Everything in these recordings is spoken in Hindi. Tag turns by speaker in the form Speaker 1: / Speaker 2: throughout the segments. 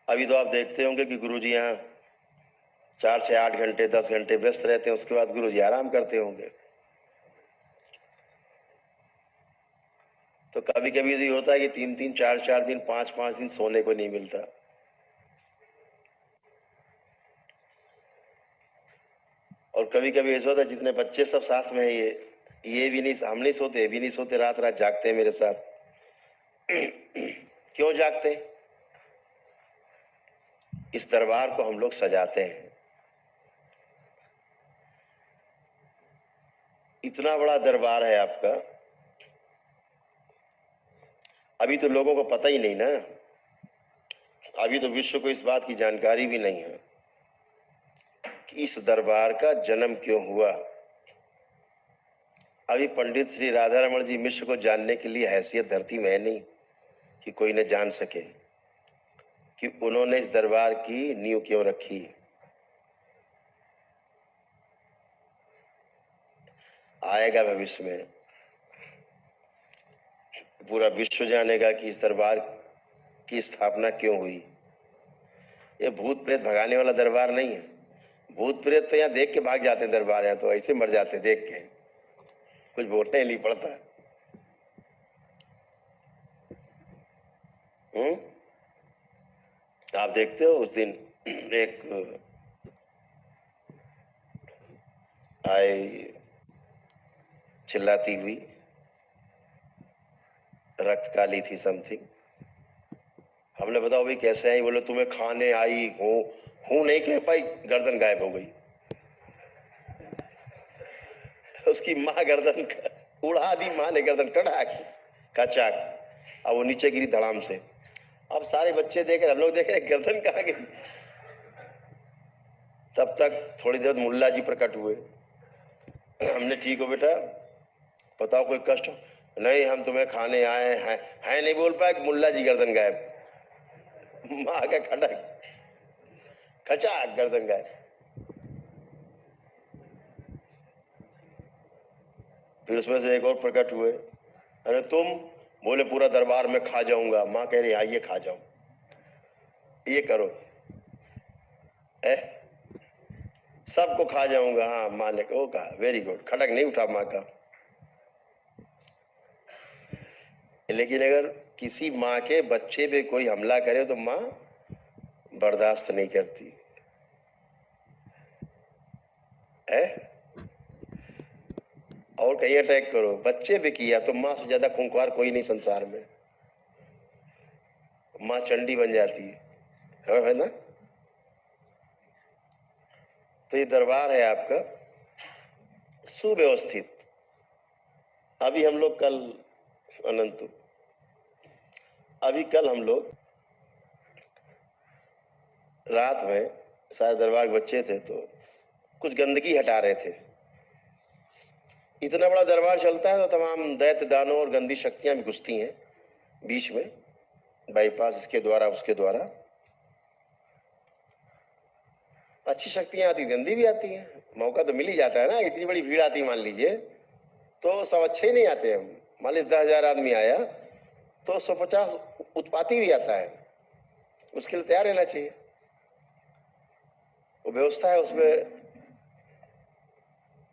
Speaker 1: अभी तो आप देखते होंगे कि गुरुजी यहाँ 4 से 8 घंटे 10 घंटे व्यस्त रहते हैं, उसके बाद गुरुजी आराम करते होंगे। तो कभी कभी ये होता है कि 3-3 4-4 दिन 5-5 दिन सोने को नहीं मिलता। और कभी कभी ऐसा होता है जितने बच्चे सब साथ में है, ये भी नहीं, हम नहीं सोते, भी नहीं सोते, रात रात जागते हैं मेरे साथ। क्यों जागते हैं? इस दरबार को हम लोग सजाते हैं। इतना बड़ा दरबार है आपका, अभी तो लोगों को पता ही नहीं ना, अभी तो विश्व को इस बात की जानकारी भी नहीं है कि इस दरबार का जन्म क्यों हुआ। अभी पंडित श्री राधारमण जी मिश्र को जानने के लिए हैसियत धरती में है नहीं कि कोई न जान सके कि उन्होंने इस दरबार की नींव क्यों रखी। आएगा भविष्य में, पूरा विश्व जानेगा कि इस दरबार की स्थापना क्यों हुई। ये भूत प्रेत भगाने वाला दरबार नहीं है। भूत प्रेत तो यहाँ देख के भाग जाते हैं दरबार, यहाँ तो ऐसे मर जाते हैं देख के, कुछ बोलना ही नहीं पड़ता। आप देखते हो उस दिन एक आई चिल्लाती हुई, रक्त काली थी समथिंग। हमने बताओ भाई कैसे आई, बोले तुम्हें खाने आई हूँ नहीं कह पाई, गर्दन गायब हो गई। उसकी माँ गर्दन उड़ा दी, माँ ने गर्दन कड़ाक का चाक, अब वो नीचे गिरी धड़ाम से। अब सारे बच्चे देख रहे, हम लोग देख रहे गर्दन कहाँ गई। तब तक थोड़ी देर मुल्ला जी प्रकट हुए। हमने ठीक हो बेटा, बताओ कोई कष्ट हो? नहीं, हम तुम्हें खाने आए हैं। है नहीं बोल पाए, मुल्ला जी गर्दन गायब, माँ का खड़क खचाक गर्दन गायब। फिर उसमें से एक और प्रकट हुए, अरे तुम? बोले पूरा दरबार में खा जाऊंगा। माँ कह रही आइए खा जाओ, ये करो, सबको खा जाऊंगा। हाँ, माँ ने वो कहा, वेरी गुड। खड़क नहीं उठा माँ का। लेकिन अगर किसी माँ के बच्चे पे कोई हमला करे तो माँ बर्दाश्त नहीं करती है। और कहीं अटैक करो, बच्चे पे किया तो माँ से ज्यादा खूंखार कोई नहीं संसार में। माँ चंडी बन जाती है ना। तो ये दरबार है आपका सुव्यवस्थित। अभी हम लोग कल अनंत, अभी कल हम लोग रात में शायद दरबार के बच्चे थे तो कुछ गंदगी हटा रहे थे। इतना बड़ा दरबार चलता है तो तमाम दैत्य दानों और गंदी शक्तियां भी घुसती हैं बीच में, बाईपास इसके द्वारा उसके द्वारा। अच्छी शक्तियां आती, गंदी भी आती हैं, मौका तो मिल ही जाता है ना। इतनी बड़ी भीड़ आती मान लीजिए तो सब अच्छे ही नहीं आते हैं। मान लीजिए 10,000 आदमी आया तो 150 उत्पाती भी आता है, उसके लिए तैयार रहना चाहिए। वो व्यवस्था है, उसमें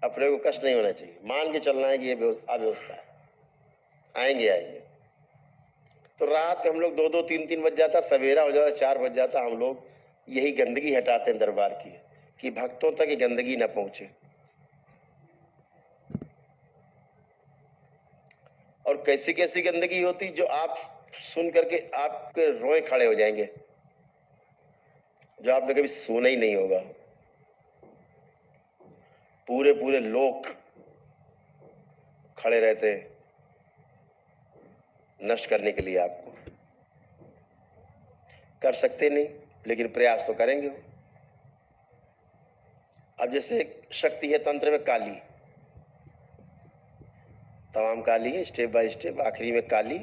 Speaker 1: अपने को कष्ट नहीं होना चाहिए, मान के चलना है कि ये अव्यवस्था है, आएंगे आएंगे। तो रात हम लोग 2-2 3-3 बज जाता, सवेरा हो जाता 4 बज जाता, हम लोग यही गंदगी हटाते हैं दरबार की कि भक्तों तक ये गंदगी ना पहुंचे। और कैसी कैसी गंदगी होती जो आप सुन करके आपके रोए खड़े हो जाएंगे, जो आपने कभी सुना ही नहीं होगा। पूरे पूरे लोग खड़े रहते हैं नष्ट करने के लिए। आपको कर सकते नहीं, लेकिन प्रयास तो करेंगे। अब जैसे एक शक्ति है तंत्र में काली, तमाम काली है, स्टेप बाय स्टेप, आखिरी में काली,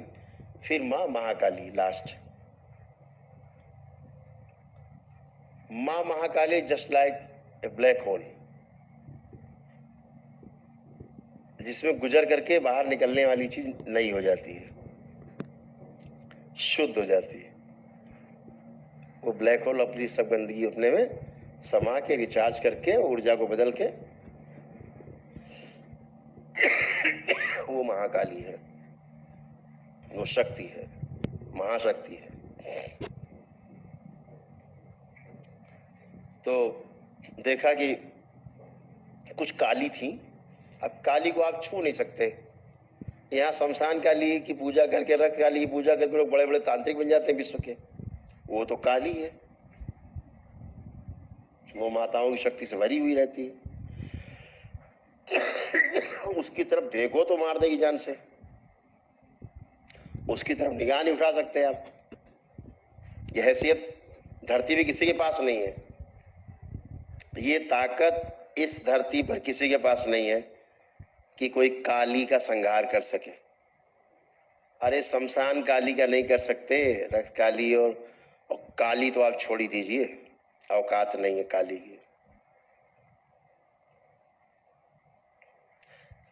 Speaker 1: फिर माँ महाकाली लास्ट। माँ Mahakali just like a black hole, जिसमें गुजर करके बाहर निकलने वाली चीज नई हो जाती है, शुद्ध हो जाती है। वो ब्लैक होल अपनी सब गंदगी अपने में समा के रिचार्ज करके ऊर्जा को बदल के वो महाकाली है, वो शक्ति है, महाशक्ति है। तो देखा कि कुछ काली थी। अब काली को आप छू नहीं सकते। यहाँ शमशान काली की पूजा करके, रक्त काली की पूजा करके लोग बड़े बड़े तांत्रिक बन जाते हैं विश्व के। वो तो काली है, वो माताओं की शक्ति से भरी हुई रहती है। उसकी तरफ देखो तो मार देगी जान से, उसकी तरफ निगाह नहीं उठा सकते आप। यह हैसियत धरती पे किसी के पास नहीं है, ये ताकत इस धरती पर किसी के पास नहीं है कि कोई काली का संहार कर सके। अरे शमशान काली का नहीं कर सकते, रक्त काली और काली तो आप छोड़ ही दीजिए, औकात नहीं है काली की।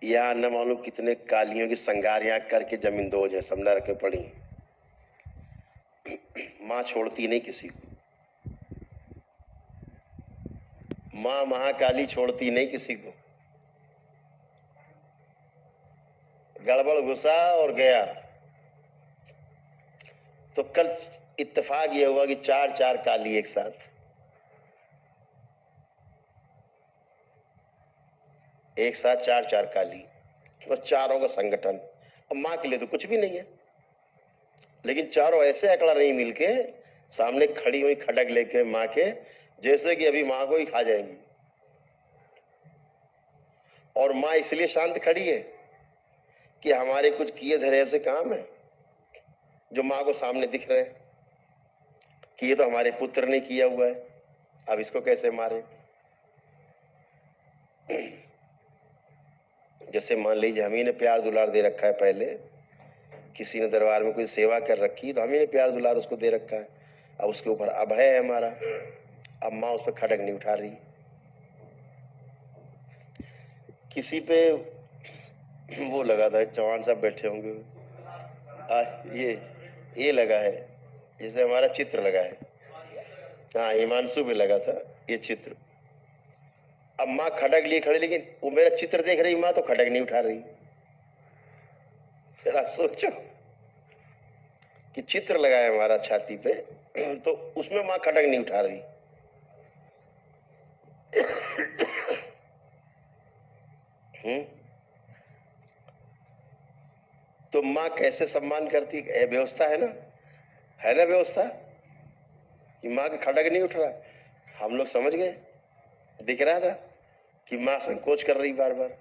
Speaker 1: यहाँ न मालूम कितने कालियों की संगारियां करके जमीन दोज है, सब नरक में पड़ी। माँ छोड़ती नहीं किसी को, माँ महाकाली छोड़ती नहीं किसी को। गड़बड़ घुसा और गया। तो कल इत्तेफाक ये हुआ कि चार काली एक साथ, चार काली, तो चारों का संगठन। और माँ के लिए तो कुछ भी नहीं है, लेकिन चारों ऐसे अकड़ा नहीं मिलके सामने खड़ी हुई खड़ग लेके माँ के, जैसे कि अभी माँ को ही खा जाएंगी। और माँ इसलिए शांत खड़ी है कि हमारे कुछ किए धरे ऐसे काम है जो माँ को सामने दिख रहे हैं कि ये तो हमारे पुत्र ने किया हुआ है, अब इसको कैसे मारे। जैसे मान लीजिए हम ही ने प्यार दुलार दे रखा है, पहले किसी ने दरबार में कोई सेवा कर रखी तो हम ही ने प्यार दुलार उसको दे रखा है, अब उसके ऊपर अभय है हमारा, अब माँ उस पर खड़क नहीं उठा रही। किसी पे वो लगा था, चौहान साहब बैठे होंगे, ये लगा है, जैसे हमारा चित्र लगा है, हाँ हिमांशु पे लगा था ये चित्र। अब माँ खड़क लिए खड़े, लेकिन वो मेरा चित्र देख रही माँ तो खड़क नहीं उठा रही। फिर आप सोचो कि चित्र लगा है हमारा छाती पे, तो उसमें माँ खड़क नहीं उठा रही। तो माँ कैसे सम्मान करती है, व्यवस्था है ना व्यवस्था कि माँ का खड़क नहीं उठ रहा। हम लोग समझ गए, दिख रहा था कि माँ संकोच कर रही बार बार,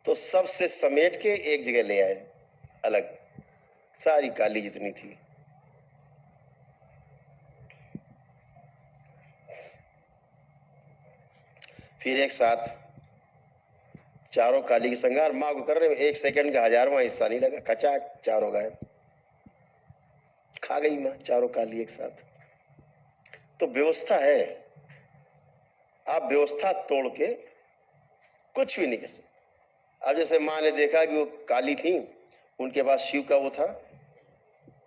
Speaker 1: तो सबसे समेट के एक जगह ले आए अलग, सारी काली जितनी थी। फिर एक साथ चारों काली के संगार माँ को करने में 1 सेकंड का 1000वां हिस्सा नहीं लगा, खचाक चारों गायब, खा गई माँ चारों काली एक साथ। तो व्यवस्था है, आप व्यवस्था तोड़ के कुछ भी नहीं कर सकते। अब जैसे माँ ने देखा कि वो काली थी, उनके पास शिव का वो था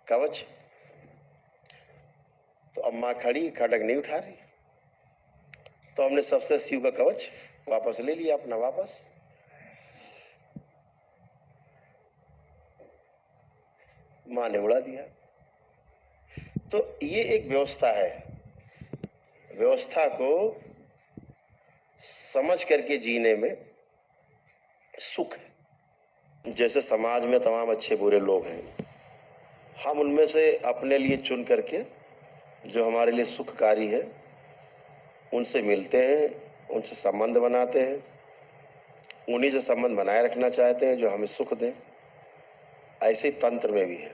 Speaker 1: कवच, तो अब माँ खड़ी खड़क नहीं उठा रही, तो हमने सबसे शिव का कवच वापस ले लिया अपना वापस। माँ ने उड़ा दिया। तो ये एक व्यवस्था है, व्यवस्था को समझ करके जीने में सुख है। जैसे समाज में तमाम अच्छे बुरे लोग हैं, हम उनमें से अपने लिए चुन करके जो हमारे लिए सुखकारी है उनसे मिलते हैं, उनसे संबंध बनाते हैं, उन्हीं से संबंध बनाए रखना चाहते हैं जो हमें सुख दें। ऐसे ही तंत्र में भी है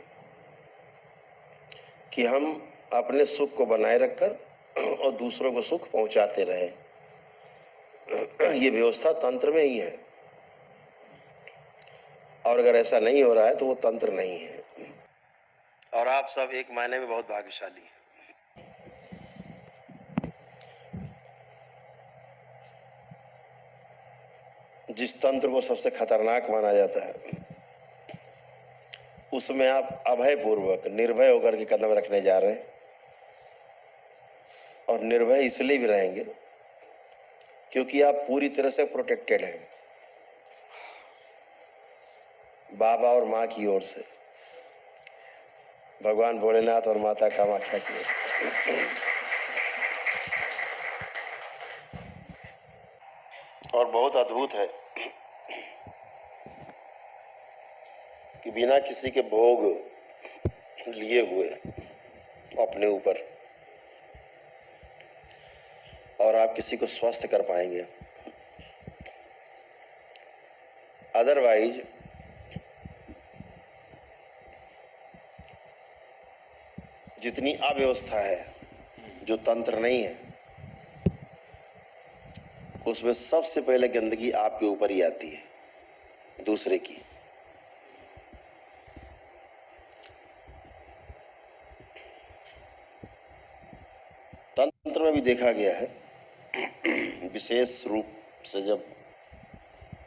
Speaker 1: कि हम अपने सुख को बनाए रखकर और दूसरों को सुख पहुंचाते रहें। ये व्यवस्था तंत्र में ही है, और अगर ऐसा नहीं हो रहा है तो वो तंत्र नहीं है। और आप सब एक मायने में बहुत भाग्यशाली हैं। जिस तंत्र को सबसे खतरनाक माना जाता है, उसमें आप अभय पूर्वक निर्भय होकर के कदम रखने जा रहे हैं। और निर्भय इसलिए भी रहेंगे क्योंकि आप पूरी तरह से प्रोटेक्टेड हैं बाबा और माँ की ओर से, भगवान भोलेनाथ और माता कामाख्या की ओर। और बहुत अद्भुत है कि बिना किसी के भोग लिए हुए अपने ऊपर और आप किसी को स्वस्थ कर पाएंगे। अदरवाइज जितनी अव्यवस्था है, जो तंत्र नहीं है, उसमें सबसे पहले गंदगी आपके ऊपर ही आती है, दूसरे की। तंत्र में भी देखा गया है, विशेष रूप से जब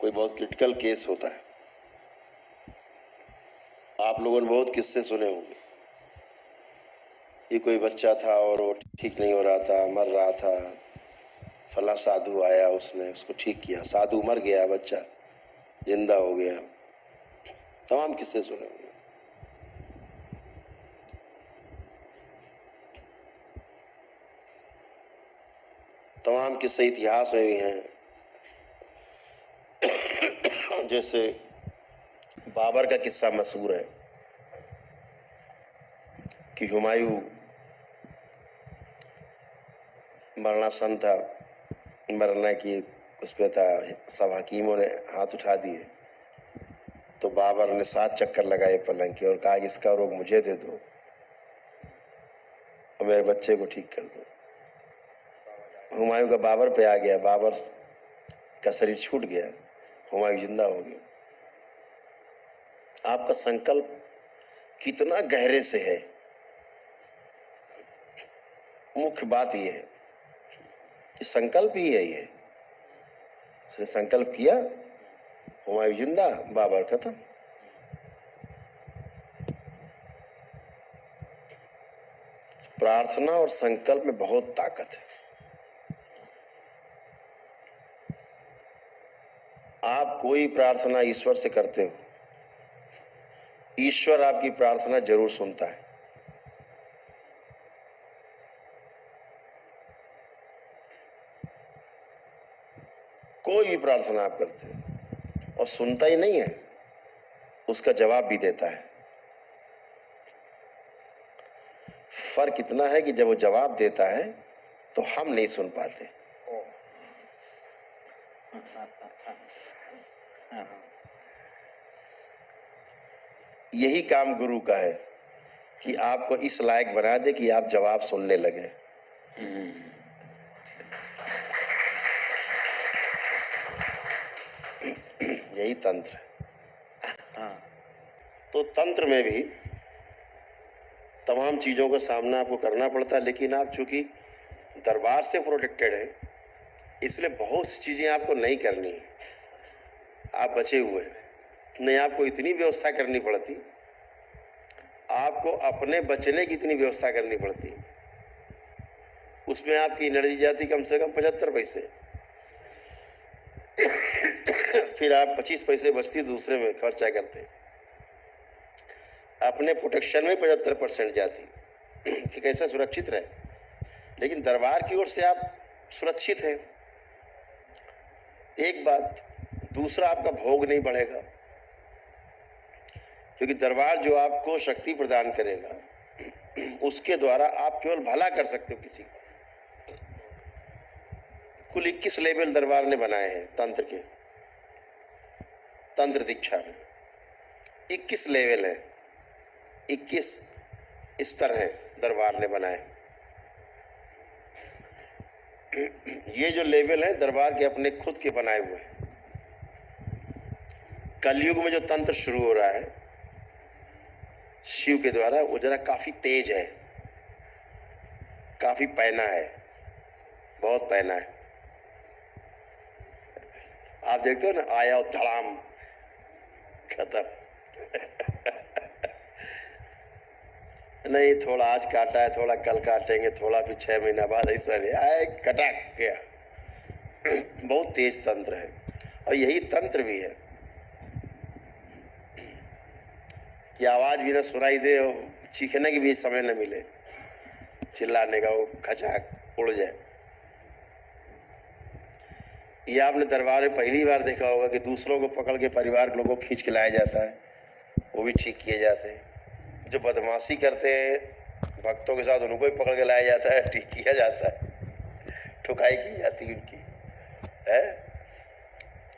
Speaker 1: कोई बहुत क्रिटिकल केस होता है, आप लोगों ने बहुत किस्से सुने होंगे। ये कोई बच्चा था और वो ठीक नहीं हो रहा था, मर रहा था, फला साधु आया, उसने उसको ठीक किया, साधु मर गया, बच्चा जिंदा हो गया। तमाम किस्से सुने होंगे। तमाम किस्से इतिहास में भी हैं। जैसे बाबर का किस्सा मशहूर है कि हुमायूं मरणासन था, मरने की उस पे था, सब हकीमों ने हाथ उठा दिए तो बाबर ने 7 चक्कर लगाए पलंग के और कहा कि इसका रोग मुझे दे दो और मेरे बच्चे को ठीक कर दो। हुमायूं का बाबर पे आ गया, बाबर का शरीर छूट गया, हुमायूं जिंदा हो गया। आपका संकल्प कितना गहरे से है, मुख्य बात यह है कि संकल्प ही है ये। उसने संकल्प किया, हुमायूं जिंदा, बाबर खत्म। प्रार्थना और संकल्प में बहुत ताकत है। आप कोई प्रार्थना ईश्वर से करते हो, ईश्वर आपकी प्रार्थना जरूर सुनता है। कोई भी प्रार्थना आप करते हो और सुनता ही नहीं है, उसका जवाब भी देता है। फर्क इतना है कि जब वो जवाब देता है तो हम नहीं सुन पाते। यही काम गुरु का है कि आपको इस लायक बना दे कि आप जवाब सुनने लगे। यही तंत्र है। तो तंत्र में भी तमाम चीजों का सामना आपको करना पड़ता है, लेकिन आप चूंकि दरबार से प्रोटेक्टेड है इसलिए बहुत सी चीजें आपको नहीं करनी है, आप बचे हुए हैं। नहीं आपको इतनी व्यवस्था करनी पड़ती, आपको अपने बचने की इतनी व्यवस्था करनी पड़ती, उसमें आपकी एनर्जी जाती कम से कम 75 पैसे। फिर आप 25 पैसे बचती दूसरे में खर्चा करते, अपने प्रोटेक्शन में 75% जाती कि कैसा सुरक्षित रहे। लेकिन दरबार की ओर से आप सुरक्षित हैं, एक बात। दूसरा, आपका भोग नहीं बढ़ेगा क्योंकि दरबार जो आपको शक्ति प्रदान करेगा उसके द्वारा आप केवल भला कर सकते हो किसी का। कुल 21 लेवल दरबार ने बनाए हैं तंत्र के, तंत्र दीक्षा में 21 लेवल है, 21 स्तर है दरबार ने बनाए। ये जो लेवल है दरबार के अपने खुद के बनाए हुए हैं। कलयुग में जो तंत्र शुरू हो रहा है शिव के द्वारा, वो जरा काफी तेज है, काफी पैना है, बहुत पैना है। आप देखते हो ना, आया और धड़ाम खत्म। नहीं थोड़ा आज काटा है, थोड़ा कल काटेंगे, थोड़ा फिर 6 महीना बाद, ऐसा नहीं आए कटक गया। बहुत तेज तंत्र है और यही तंत्र भी है कि आवाज भी ना सुनाई दे, चीखने की भी समय न मिले, चिल्लाने का वो खचाक उड़ जाए। ये आपने दरबार में पहली बार देखा होगा कि दूसरों को पकड़ के परिवार के लोगों को खींच के लाया जाता है, वो भी ठीक किए जाते हैं। जो बदमाशी करते हैं भक्तों के साथ उनको भी पकड़ के लाया जाता है, ठीक किया जाता है, ठुकाई की जाती है उनकी है।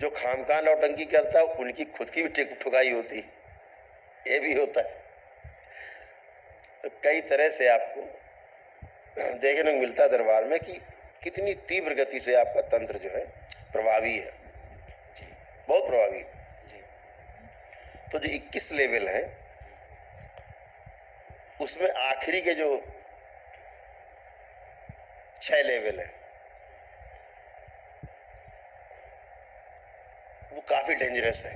Speaker 1: जो खामखा नौटंकी करता है उनकी खुद की भी ठुकाई होती है, ये भी होता है। तो कई तरह से आपको देखने को मिलता है दरबार में कि कितनी तीव्र गति से आपका तंत्र जो है प्रभावी है, बहुत प्रभावी है। तो जो 21 लेवल है उसमें आखिरी के जो 6 लेवल है वो काफी डेंजरस है।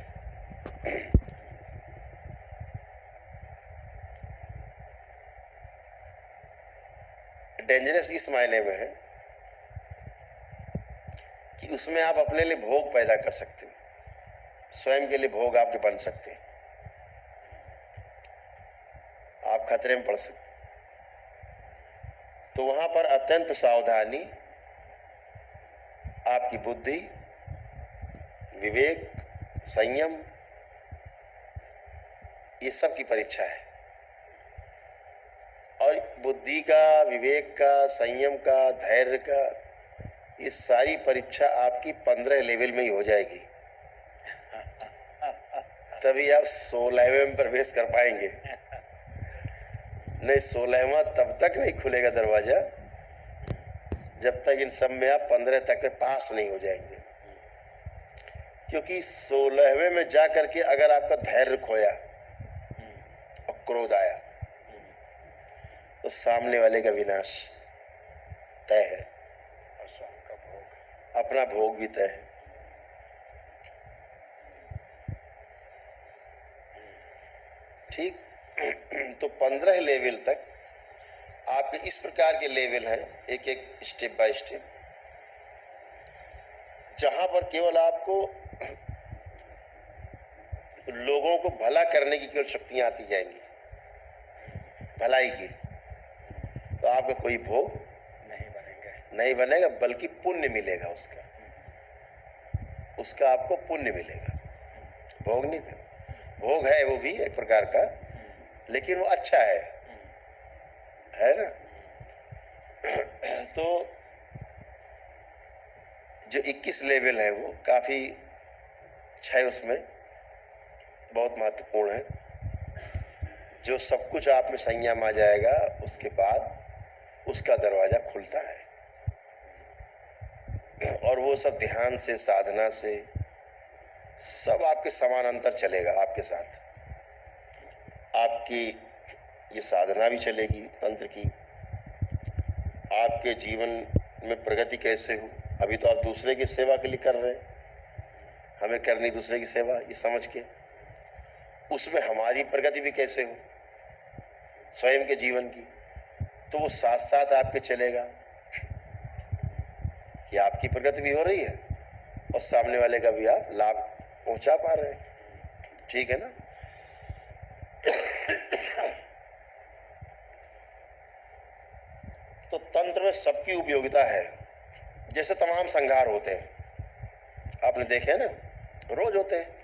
Speaker 1: डेंजरस इस मायने में है कि उसमें आप अपने लिए भोग पैदा कर सकते हो, स्वयं के लिए भोग आपके बन सकते हैं, आप खतरे में पड़ सकते हैं। तो वहां पर अत्यंत सावधानी, आपकी बुद्धि, विवेक, संयम, ये सब की परीक्षा है। और बुद्धि का, विवेक का, संयम का, धैर्य का, ये सारी परीक्षा आपकी 15 लेवल में ही हो जाएगी, तभी आप 16वें में प्रवेश कर पाएंगे। नहीं 16वां तब तक नहीं खुलेगा दरवाजा जब तक इन सब में आप 15 तक में पास नहीं हो जाएंगे। क्योंकि 16वें में जा करके अगर आपका धैर्य खोया और क्रोध आया तो सामने वाले का विनाश तय है, अपना भोग भी तय है। ठीक। तो 15 लेवल तक आपके इस प्रकार के लेवल हैं, एक एक स्टेप बाय स्टेप, जहां पर केवल आपको लोगों को भला करने की केवल शक्तियां आती जाएंगी, भलाई की। तो आपका कोई भोग नहीं बनेगा, बल्कि पुण्य मिलेगा, उसका आपको पुण्य मिलेगा। भोग नहीं था, भोग है वो भी एक प्रकार का, लेकिन वो अच्छा है ना। तो जो 21 लेवल है वो काफी 6 उसमें बहुत महत्वपूर्ण है। जो सब कुछ आप में संयम आ जाएगा उसके बाद उसका दरवाजा खुलता है, और वो सब ध्यान से, साधना से सब आपके समानांतर चलेगा। आपके साथ आपकी ये साधना भी चलेगी तंत्र की, आपके जीवन में प्रगति कैसे हो। अभी तो आप दूसरे की सेवा के लिए कर रहे हैं, हमें करनी दूसरे की सेवा, ये समझ के उसमें हमारी प्रगति भी कैसे हो स्वयं के जीवन की, तो वो साथ साथ आपके चलेगा कि आपकी प्रगति भी हो रही है और सामने वाले का भी आप लाभ पहुंचा पा रहे हैं। ठीक है ना। तो तंत्र में सबकी उपयोगिता है। जैसे तमाम संघार होते हैं, आपने देखे ना, रोज होते हैं।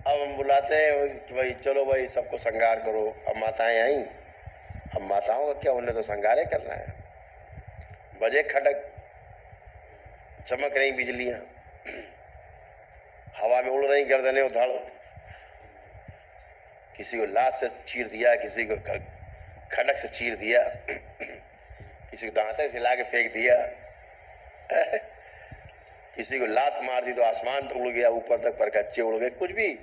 Speaker 1: अब हम बुलाते हैं कि भाई चलो भाई सबको संघार करो। अब माताएं आई, अब माताओं का क्या, उन्हें तो संघारे करना है। बजे खटक, चमक रही बिजलियां, हवा में उड़ रही गर्दनें उधड़, किसी को लात से चीर दिया, किसी को खड़क से चीर दिया, किसी को दांते से हिला के फेंक दिया, किसी को लात मार दी तो आसमान उड़ गया, ऊपर तक परकच्चे उड़ गए। कुछ भी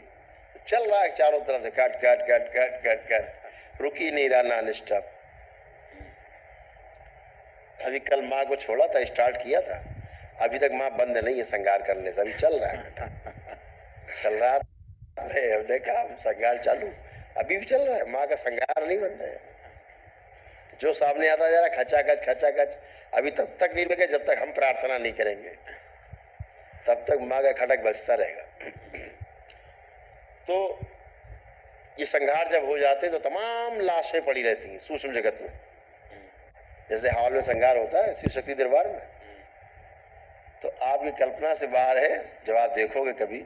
Speaker 1: चल रहा है चारों तरफ से, cut cut cut cut cut cut, रुक ही नहीं रहा, नॉन स्टॉप। अभी कल माँ को छोड़ा था, स्टार्ट किया था, अभी तक माँ बंद नहीं है संगार करने से, अभी चल रहा है। चल रहा है, हमने कहा संगार चालू, अभी भी चल रहा है, माँ का संहार नहीं बनता है। जो सामने आता जा रहा है खचाखच खचाखच, अभी तब तक नहीं रुकेगा जब तक हम प्रार्थना नहीं करेंगे, तब तक माँ का खटक बजता रहेगा। तो ये संहार जब हो जाते हैं तो तमाम लाशें पड़ी रहती हैं सूक्ष्म जगत में, जैसे हॉल में संहार होता है शिव शक्ति दरबार में। तो आपकी कल्पना से बाहर है, जब आप देखोगे कभी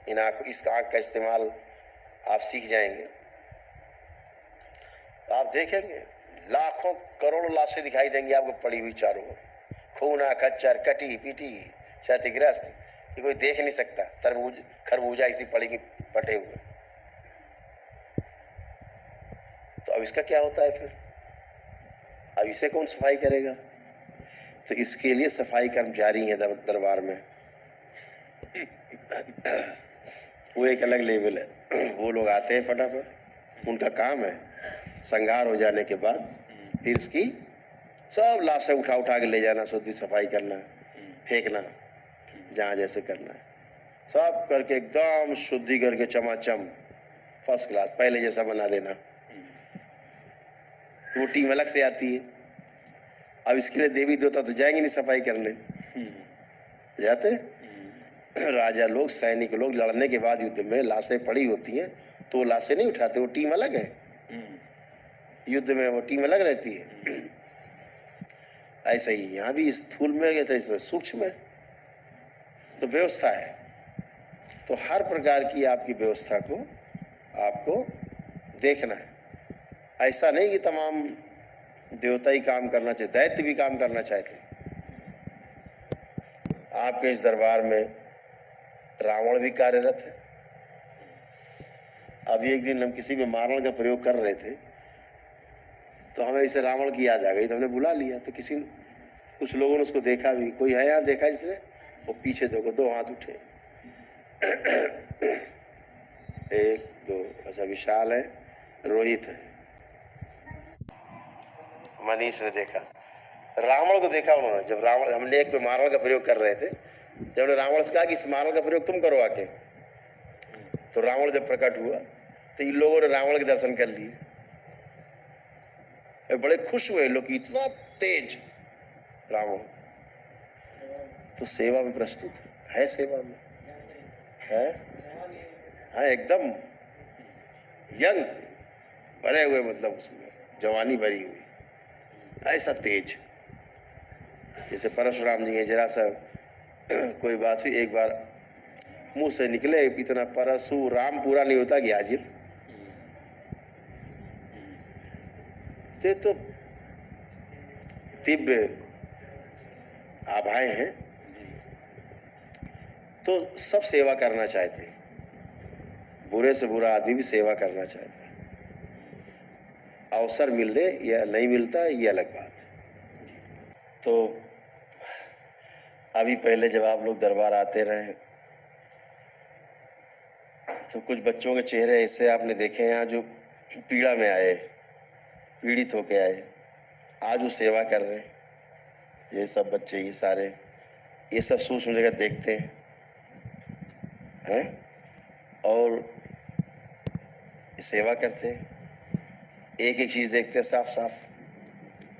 Speaker 1: इन आंख, इस आंख का इस्तेमाल आप सीख जाएंगे, आप देखेंगे लाखों करोड़ों लाशें दिखाई देंगी आपको पड़ी हुई चारों ओर, खूना खच्चर कटी पीटी क्षतिग्रस्त, कि कोई देख नहीं सकता, तरबूज खरबूजा इसी पड़ेगी पटे हुए। तो अब इसका क्या होता है फिर? अब इसे कौन सफाई करेगा? तो इसके लिए सफाई कर्मचारी हैं दरबार में, वो एक अलग लेवल है। वो लोग आते हैं फटाफट, उनका काम है संहार हो जाने के बाद फिर उसकी सब लाशें उठा उठा के ले जाना, शुद्धि सफाई करना, फेंकना जहाँ जैसे करना है, सब करके एकदम शुद्धि करके चमाचम फर्स्ट क्लास पहले जैसा बना देना। वो टीम अलग से आती है। अब इसके लिए देवी देवता तो जाएंगे नहीं सफाई करने, जाते राजा लोग सैनिक लोग लड़ने के बाद युद्ध में लाशें पड़ी होती हैं तो वो लाशें नहीं उठाते, वो टीम अलग है, युद्ध में वो टीम अलग रहती है। ऐसे ही यहाँ भी स्थूल में है, सूक्ष्म है, तो व्यवस्था है। तो हर प्रकार की आपकी व्यवस्था को आपको देखना है। ऐसा नहीं कि तमाम देवता ही काम करना चाहिए, दैत्य भी काम करना चाहते। आपके इस दरबार में रावण भी कार्यरत है। अभी एक दिन हम किसी में मारण का प्रयोग कर रहे थे तो हमें इसे रावण की याद आ गई, तो हमने बुला लिया। तो कुछ लोगों ने उसको देखा भी, कोई है यहाँ देखा इसने? वो पीछे देखो, 2 हाथ उठे, 1 2, अच्छा विशाल है, रोहित है, मनीष ने देखा। रावण को देखा उन्होंने, जब रावण, हमने एक पे मारण का प्रयोग कर रहे थे, जब हमने रावण से कहा कि इस मारण का प्रयोग तुम करो आके, तो रावण जब प्रकट हुआ तो इन लोगों ने रावण के दर्शन कर लिए, बड़े खुश हुए लोग कि इतना तेज रावण। तो सेवा में प्रस्तुत है, सेवा में है, हाँ एकदम यंग भरे हुए, मतलब उसमें जवानी भरी हुई, ऐसा तेज। जैसे परशुराम जी हैं, जरा सा कोई बात हुई, एक बार मुंह से निकले इतना परशुराम पूरा नहीं होता कि हाजिर। तो दिव्य आभाएं हैं, तो सब सेवा करना चाहते हैं, बुरे से बुरा आदमी भी सेवा करना चाहते हैं। अवसर मिले या नहीं मिलता ये अलग बात। तो अभी पहले जब आप लोग दरबार आते रहे तो कुछ बच्चों के चेहरे ऐसे आपने देखे हैं जो पीड़ा में आए, पीड़ित होके आए, आज वो सेवा कर रहे हैं। ये सब बच्चे, ये सारे, ये सब सूक्ष्म जगत देखते हैं और सेवा करते हैं। एक एक चीज देखते हैं साफ साफ,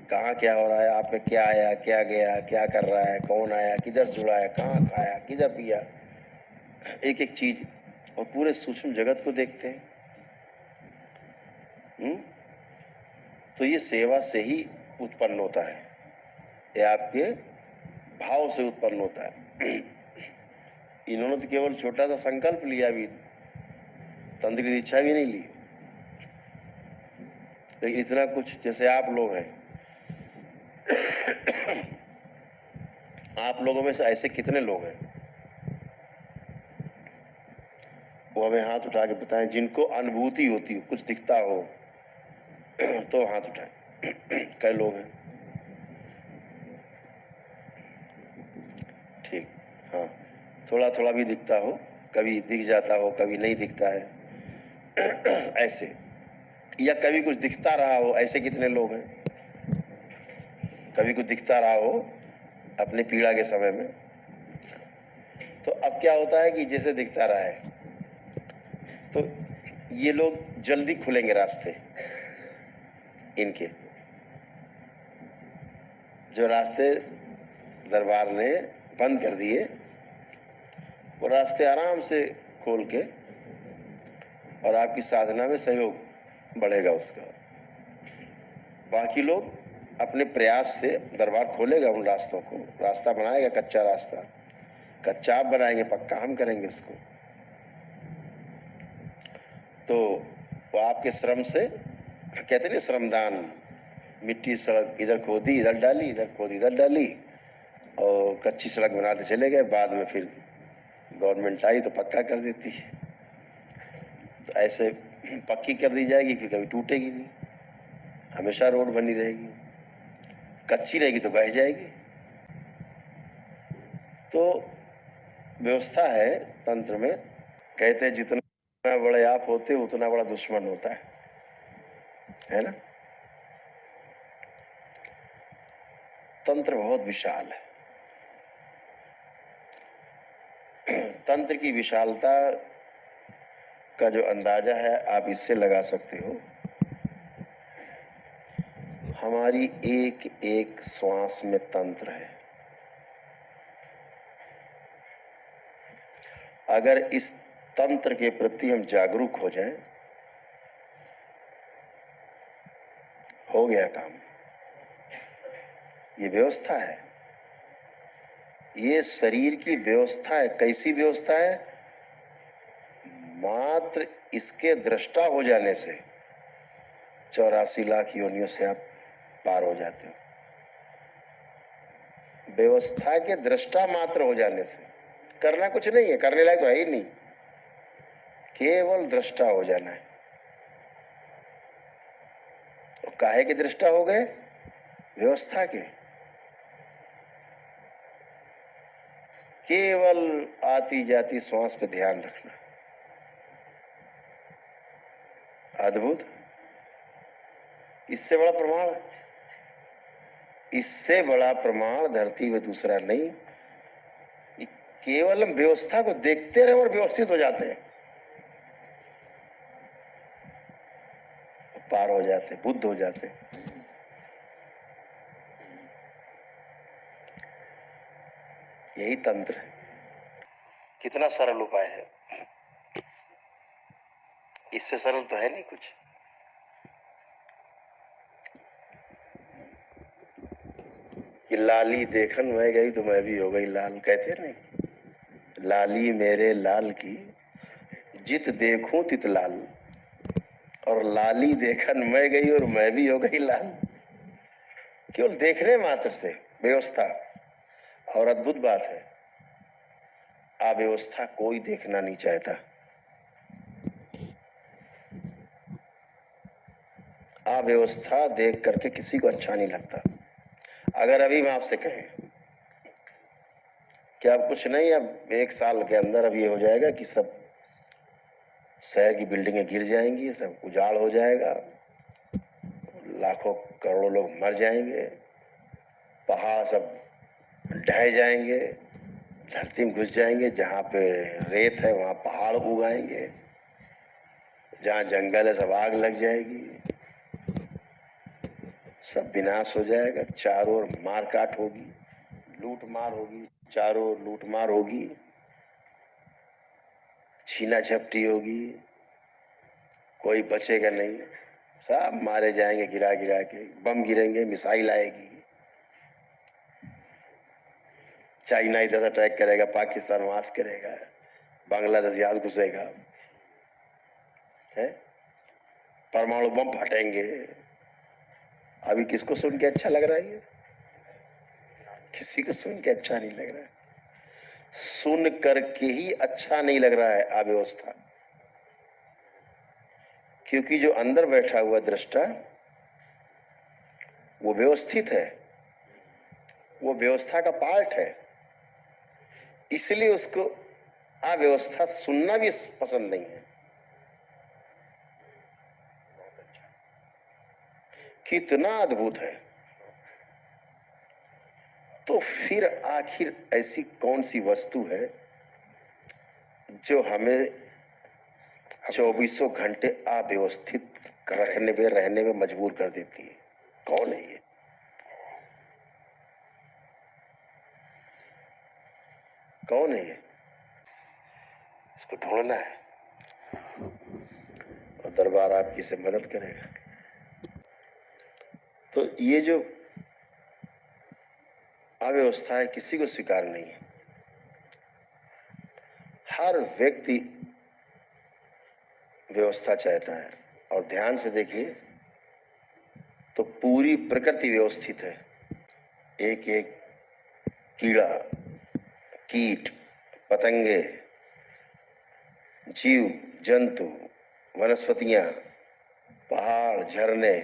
Speaker 1: कहाँ क्या हो रहा है, आप में क्या आया, क्या गया, क्या कर रहा है, कौन आया, किधर जुड़ा है, कहाँ खाया, किधर पिया, एक एक चीज, और पूरे सूक्ष्म जगत को देखते हैं। तो ये सेवा से ही उत्पन्न होता है, ये आपके भाव से उत्पन्न होता है। इन्होंने तो केवल छोटा सा संकल्प लिया, भी तंत्र की दीक्षा भी नहीं ली, लेकिन इतना कुछ। जैसे आप लोग हैं, आप लोगों में से ऐसे कितने लोग हैं, वो हमें हाथ उठा के बताएं, जिनको अनुभूति होती हो, कुछ दिखता हो तो हाथ उठाएं। कई लोग हैं, ठीक, हाँ, थोड़ा थोड़ा भी दिखता हो, कभी दिख जाता हो, कभी नहीं दिखता है ऐसे, या कभी कुछ दिखता रहा हो, ऐसे कितने लोग हैं? कभी कुछ दिखता रहा हो अपने पीड़ा के समय में। तो अब क्या होता है कि जैसे दिखता रहा है, तो ये लोग जल्दी खुलेंगे रास्ते। इनके जो रास्ते दरबार ने बंद कर दिए, वो रास्ते आराम से खोल के, और आपकी साधना में सहयोग बढ़ेगा उसका। बाकी लोग अपने प्रयास से दरबार खोलेगा उन रास्तों को, रास्ता बनाएगा, कच्चा रास्ता। कच्चा आप बनाएंगे, पक्का हम करेंगे उसको। तो वो आपके श्रम से, कहते नहीं श्रमदान, मिट्टी सड़क इधर खोदी इधर डाली, इधर खोदी इधर डाली, और कच्ची सड़क बनाते चले गए। बाद में फिर गवर्नमेंट आई तो पक्का कर देती है। तो ऐसे पक्की कर दी जाएगी, फिर कभी टूटेगी नहीं, हमेशा रोड बनी रहेगी। कच्ची रहेगी तो बह जाएगी। तो व्यवस्था है तंत्र में। कहते हैं जितना बड़े आप होते उतना बड़ा दुश्मन होता है ना। तंत्र बहुत विशाल है। तंत्र की विशालता का जो अंदाजा है आप इससे लगा सकते हो, हमारी एक एक श्वास में तंत्र है। अगर इस तंत्र के प्रति हम जागरूक हो जाएं, हो गया काम। ये व्यवस्था है, ये शरीर की व्यवस्था है। कैसी व्यवस्था है? मात्र इसके दृष्टा हो जाने से 84 लाख योनियों से आप पार हो जाते हो। व्यवस्था के दृष्टा मात्र हो जाने से। करना कुछ नहीं है, करने लायक तो है ही नहीं, केवल दृष्टा हो जाना है। और काहे के दृष्टा हो गए? व्यवस्था के। केवल आती जाती श्वास पे ध्यान रखना। अद्भुत। इससे बड़ा प्रमाण, इससे बड़ा प्रमाण धरती में दूसरा नहीं। केवल हम व्यवस्था को देखते रहे और व्यवस्थित हो जाते हैं, पार हो जाते, बुद्ध हो जाते। यही तंत्र है। कितना सरल उपाय है, इससे सरल तो है नहीं कुछ। कि लाली देखन मैं गई तो मैं भी हो गई लाल, कहते नहीं, लाली मेरे लाल की जित देखूं तित लाल, और लाली देखन मैं गई और मैं भी हो गई लाल। केवल देखने मात्र से व्यवस्था। और अद्भुत बात है, अव्यवस्था कोई देखना नहीं चाहता। अव्यवस्था देख करके किसी को अच्छा नहीं लगता। अगर अभी मैं आपसे कहें कि अब कुछ नहीं, अब 1 साल के अंदर अब ये हो जाएगा कि सब शहर की बिल्डिंगें गिर जाएंगी, सब उजाड़ हो जाएगा, लाखों करोड़ों लोग मर जाएंगे, पहाड़ सब ढह जाएंगे, धरती में घुस जाएंगे, जहाँ पे रेत है वहाँ पहाड़ उगाएंगे, जहाँ जंगल है सब आग लग जाएगी, सब विनाश हो जाएगा। चारों ओर मार काट होगी, लूट मार होगी, चारों ओर लूट मार होगी, छीना झपटी होगी, कोई बचेगा नहीं, सब मारे जाएंगे गिरा गिरा के। बम गिरेंगे, मिसाइल आएगी, चाइना इधर अटैक करेगा, पाकिस्तान वास करेगा, बांग्लादेश याद घुसेगा, है परमाणु बम फटेंगे। अभी किसको सुन के अच्छा लग रहा है? ये किसी को सुन के अच्छा नहीं लग रहा है। सुन करके ही अच्छा नहीं लग रहा है अव्यवस्था, क्योंकि जो अंदर बैठा हुआ दृष्टा वो व्यवस्थित है, वो व्यवस्था का पार्ट है, इसलिए उसको अव्यवस्था सुनना भी पसंद नहीं है। कितना अद्भुत है। तो फिर आखिर ऐसी कौन सी वस्तु है जो हमें 24 घंटे अव्यवस्थित रहने में मजबूर कर देती है। कौन है ये? कौन है ये? इसको ढूंढना है और दरबार आपकी से मदद करेगा। तो ये जो अव्यवस्था है किसी को स्वीकार नहीं है। हर व्यक्ति व्यवस्था चाहता है। और ध्यान से देखिए तो पूरी प्रकृति व्यवस्थित है। एक एक कीड़ा, कीट, पतंगे, जीव जंतु, वनस्पतियां, पहाड़, झरने,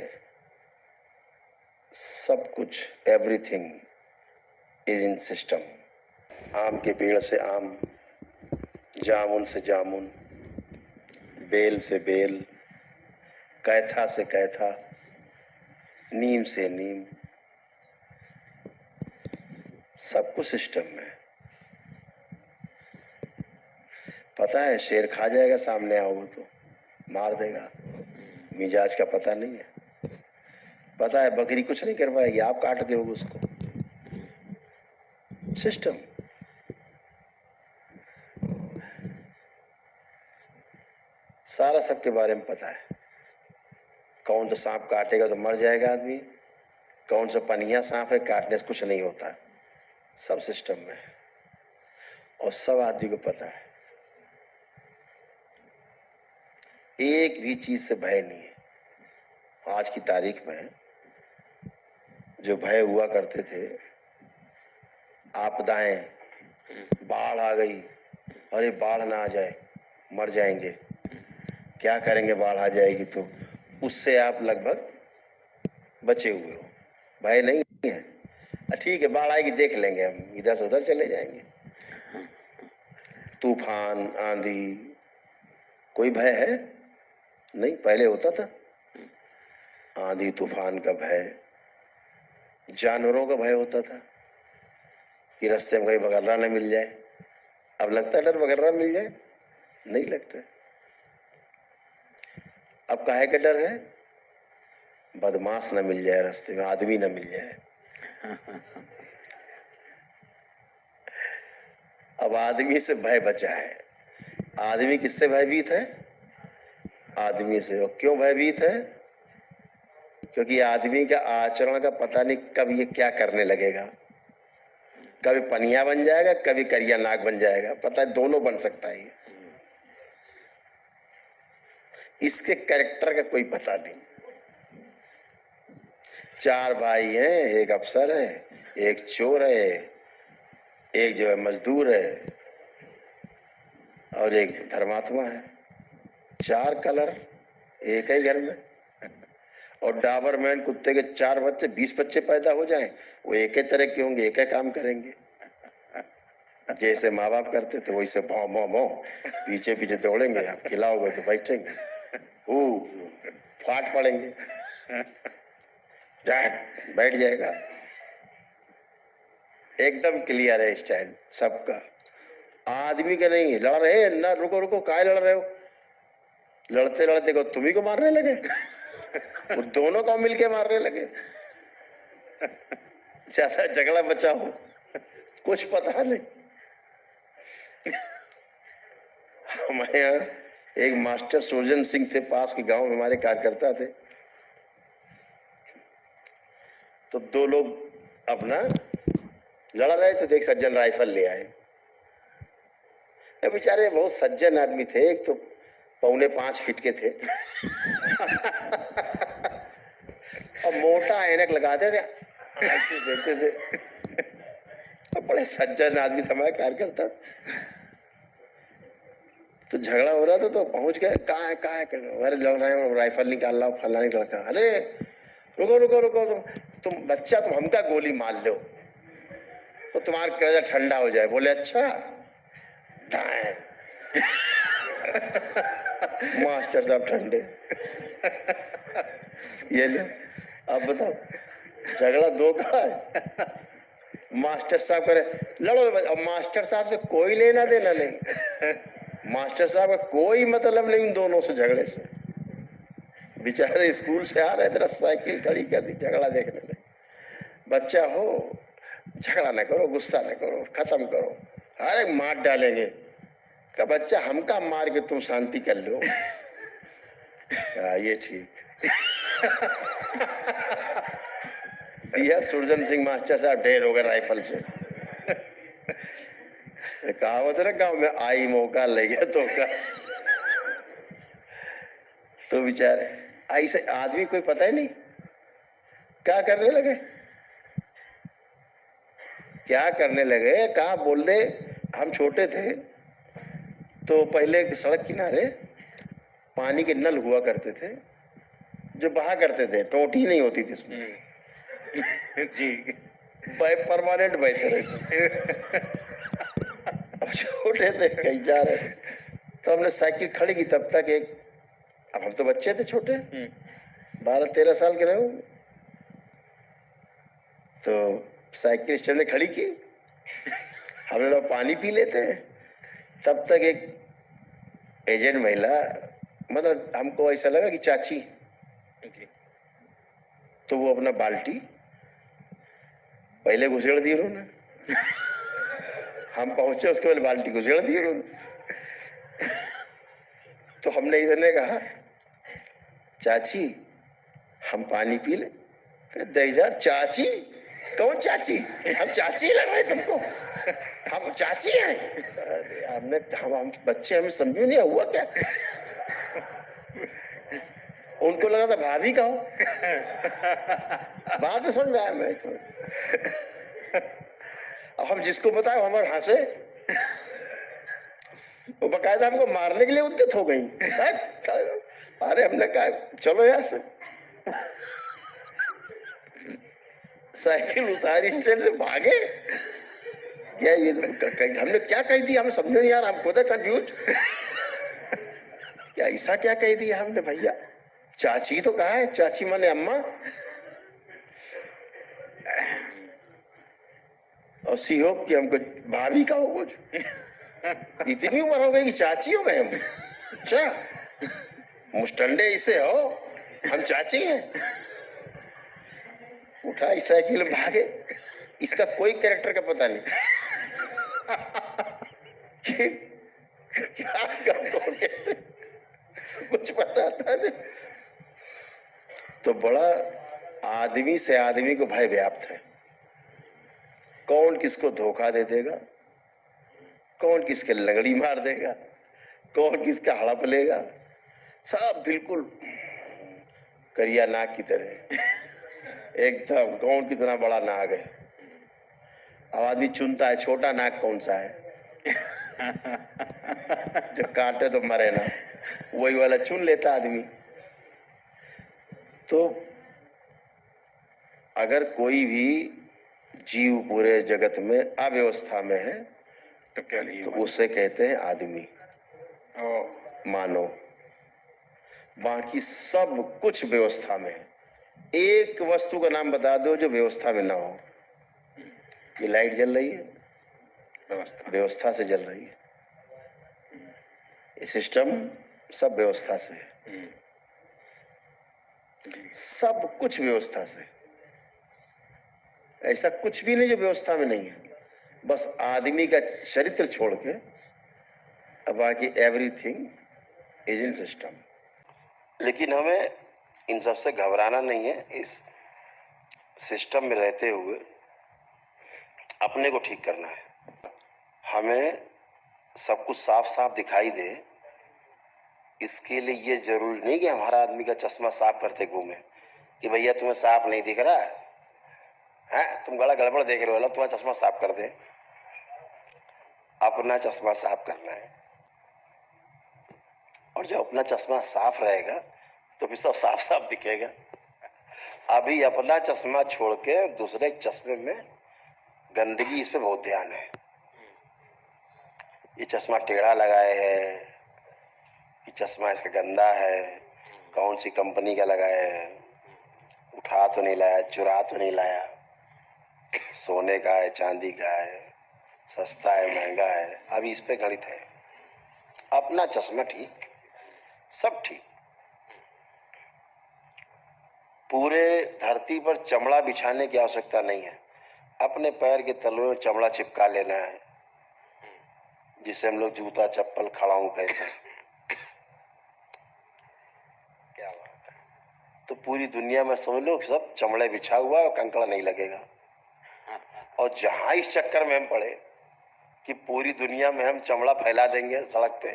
Speaker 1: सब कुछ, एवरीथिंग इज इन सिस्टम। आम के पेड़ से आम, जामुन से जामुन, बेल से बेल, कैथा से कैथा, नीम से नीम, सब कुछ सिस्टम में। पता है शेर खा जाएगा, सामने आओगे तो मार देगा, मिजाज का पता नहीं है। पता है बकरी कुछ नहीं कर पाएगी, आप काट दोगे उसको। सिस्टम। सारा सबके बारे में पता है। कौन सा सांप काटेगा तो मर जाएगा आदमी, कौन सा पनिया सांप है काटने से कुछ नहीं होता। सब सिस्टम में है और सब आदमी को पता है। एक भी चीज से भय नहीं है। आज की तारीख में जो भय हुआ करते थे, आपदाएं, बाढ़ आ गई, अरे बाढ़ ना आ जाए मर जाएंगे, क्या करेंगे बाढ़ आ जाएगी तो, उससे आप लगभग बचे हुए हो। भय नहीं है। ठीक है बाढ़ आएगी देख लेंगे, हम इधर से उधर चले जाएंगे। तूफान, आंधी, कोई भय है नहीं। पहले होता था आंधी तूफान का भय, जानवरों का भय होता था कि रास्ते में कहीं बगलरा न मिल जाए। अब लगता है डर बगलरा मिल जाए? नहीं लगता। अब काहे का डर है? बदमाश न मिल जाए रास्ते में, आदमी न मिल जाए। अब आदमी से भय बचा है। आदमी किससे भयभीत है? आदमी से। और क्यों भयभीत है? क्योंकि आदमी का आचरण का पता नहीं कब ये क्या करने लगेगा। कभी पनिया बन जाएगा, कभी करिया नाग बन जाएगा, पता है दोनों बन सकता है। इसके कैरेक्टर का कोई पता नहीं। 4 भाई हैं, एक अफसर है, एक चोर है, एक जो है मजदूर है और एक धर्मात्मा है। 4 कलर एक ही घर में। और डाबरमैन कुत्ते के 4 बच्चे, 20 बच्चे पैदा हो जाएं, वो एक ही तरह के होंगे, एक ही काम करेंगे। जैसे माँ बाप करते थे वैसे भौ भौ भौ पीछे पीछे दौड़ेंगे। आप खिलाओगे तो बैठेंगे, फाट पड़ेंगे, बैठ जाएगा। एकदम क्लियर है स्टैंड सबका। आदमी का नहीं। लड़ रहे ना, रुको रुको, काहे लड़ रहे हो? लड़ते लड़ते को तुम्ही को मारने लगे। वो दोनों को मिलके मारने लगे। ज्यादा झगड़ा बचाओ, कुछ पता नहीं। हमारे यहाँ एक मास्टर सुरजन सिंह थे, पास के गांव में हमारे कार्यकर्ता थे। तो 2 लोग अपना लड़ रहे थे, तो एक सज्जन राइफल ले आए। बेचारे बहुत सज्जन आदमी थे। एक तो 4.25 फीट के थे और मोटा ऐनक लगाते थे, देखते थे। और बड़े सज्जन आदमी था हमारा कार्यकर्ता। तो झगड़ा हो रहा था तो पहुंच गए। कहाँ है अरे लड़ रहे हैं, राइफल निकाल ला, फलानी लड़का। अरे रुको रुको रुको, तुम बच्चा, तुम हमका गोली मार लो तो तुम्हारा कलेजा ठंडा हो जाए। बोले अच्छा। मास्टर साहब ठंडे। ये लो, अब बताओ झगड़ा 2 का है। मास्टर साहब करे लड़ो। अब मास्टर साहब से कोई लेना देना नहीं। मास्टर साहब का कोई मतलब नहीं उन दोनों से, झगड़े से। बेचारे स्कूल से आ रहे थे, साइकिल खड़ी कर दी झगड़ा देखने में। बच्चा हो, झगड़ा न करो, गुस्सा न करो, खत्म करो, अरे मार डालेंगे। का बच्चा हमका मार के तुम शांति कर लो। ये ठीक दिया सुरजन सिंह मास्टर साहब ढेर हो गए राइफल से। कहावत है ना गाँव में, आई मौका ले गया तो का। तो बेचारे ऐसे आदमी कोई पता ही नहीं क्या करने लगे, क्या करने लगे, कहा बोल दे। हम छोटे थे तो पहले सड़क किनारे पानी के नल हुआ करते थे जो बहा करते थे, टोटी नहीं होती थी इसमें। जी परमानेंट बहते रहे। अब छोटे थे, कहीं जा रहे तो हमने साइकिल खड़ी की, तब तक एक, अब हम तो बच्चे थे छोटे, 12-13 साल के रहे। तो साइकिल स्टैंड में खड़ी की, हम लोग पानी पी लेते हैं। तब तक एक एजेंट महिला, मतलब हमको ऐसा लगा कि चाची, तो वो अपना बाल्टी पहले घुसेड़ दी उन्होंने। हम पहुंचे उसके बाद बाल्टी घुसेड़ दी उन्होंने। तो हमने इधर ने कहा, चाची हम पानी पी ले। यार चाची, कौन चाची? हम चाची लग रहे तुमको, हम चाची हैं। हम बच्चे, हमें समझ में नहीं हुआ क्या। उनको लगा था भाभी का हो। बात तो समझ आया मैं तो। अब हम जिसको बताए हमारे हंसे, वो बकायदा हमको मारने के लिए उद्यत हो गई। अरे हमने कहा चलो यहाँ से। साइकिल उतारी, स्टैंड से भागे। क्या ये हमने क्या कह दिया, हमें समझ नहीं आ रहा, हम खुद कंफ्यूज। क्या ऐसा क्या कह दिया हमने भैया? चाची तो कहा है, चाची माने अम्मा। और सी होप कि हमको भाभी का हो कुछ। इतनी उम्र हो गई कि चाची हो गए हम। अच्छा मुस्टंडे इसे हो, हम चाची हैं। उठाई साइकिल भागे। इसका कोई कैरेक्टर का पता नहीं कि क्या कौन कहते, कुछ पता था नहीं। तो बड़ा आदमी से आदमी को भय व्याप्त है। कौन किसको धोखा दे देगा, कौन किसके लगड़ी मार देगा, कौन किसका हड़प लेगा, सब बिल्कुल करिया नाग की तरह। एकदम कौन कितना बड़ा नाग है। अब आदमी चुनता है छोटा नाग कौन सा है। जो काटे तो मरे ना, वही वाला चुन लेता आदमी। तो अगर कोई भी जीव पूरे जगत में अव्यवस्था में है तो क्या नहीं, तो उसे कहते हैं आदमी, मानव। बाकी सब कुछ व्यवस्था में है। एक वस्तु का नाम बता दो जो व्यवस्था में ना हो। ये लाइट जल रही है, व्यवस्था से जल रही है। ये सिस्टम सब व्यवस्था से है। सब कुछ व्यवस्था से। ऐसा कुछ भी नहीं जो व्यवस्था में नहीं है। बस आदमी का चरित्र छोड़ के अब बाकी एवरीथिंग इज इन सिस्टम। लेकिन हमें इन सबसे घबराना नहीं है। इस सिस्टम में रहते हुए अपने को ठीक करना है। हमें सब कुछ साफ साफ दिखाई दे, इसके लिए ये जरूरी नहीं कि हमारा आदमी का चश्मा साफ करते घूमे कि भैया तुम्हें साफ नहीं दिख रहा है, तुम गला गड़बड़ देख रहे हो, तुम्हारा चश्मा साफ कर दे। अपना चश्मा साफ करना है, और जब अपना चश्मा साफ रहेगा तो फिर सब साफ साफ दिखेगा। अभी अपना चश्मा छोड़ के दूसरे चश्मे में गंदगी, इस पे बहुत ध्यान है। ये चश्मा टेढ़ा लगाए है, ये चश्मा इसका गंदा है, कौन सी कंपनी का लगाया है, उठा तो नहीं लाया, चुरा तो नहीं लाया, सोने का है चांदी का है, सस्ता है महंगा है, अभी इस पे गणित है। अपना चश्मा ठीक, सब ठीक। पूरे धरती पर चमड़ा बिछाने की आवश्यकता नहीं है, अपने पैर के तलवे में चमड़ा चिपका लेना है, जिसे हम लोग जूता चप्पल खड़ाऊं कहते हैं। क्या बात है। तो पूरी दुनिया में समझ लो सब चमड़े बिछा हुआ और कंकड़ा नहीं लगेगा। और जहां इस चक्कर में हम पड़े कि पूरी दुनिया में हम चमड़ा फैला देंगे सड़क पे,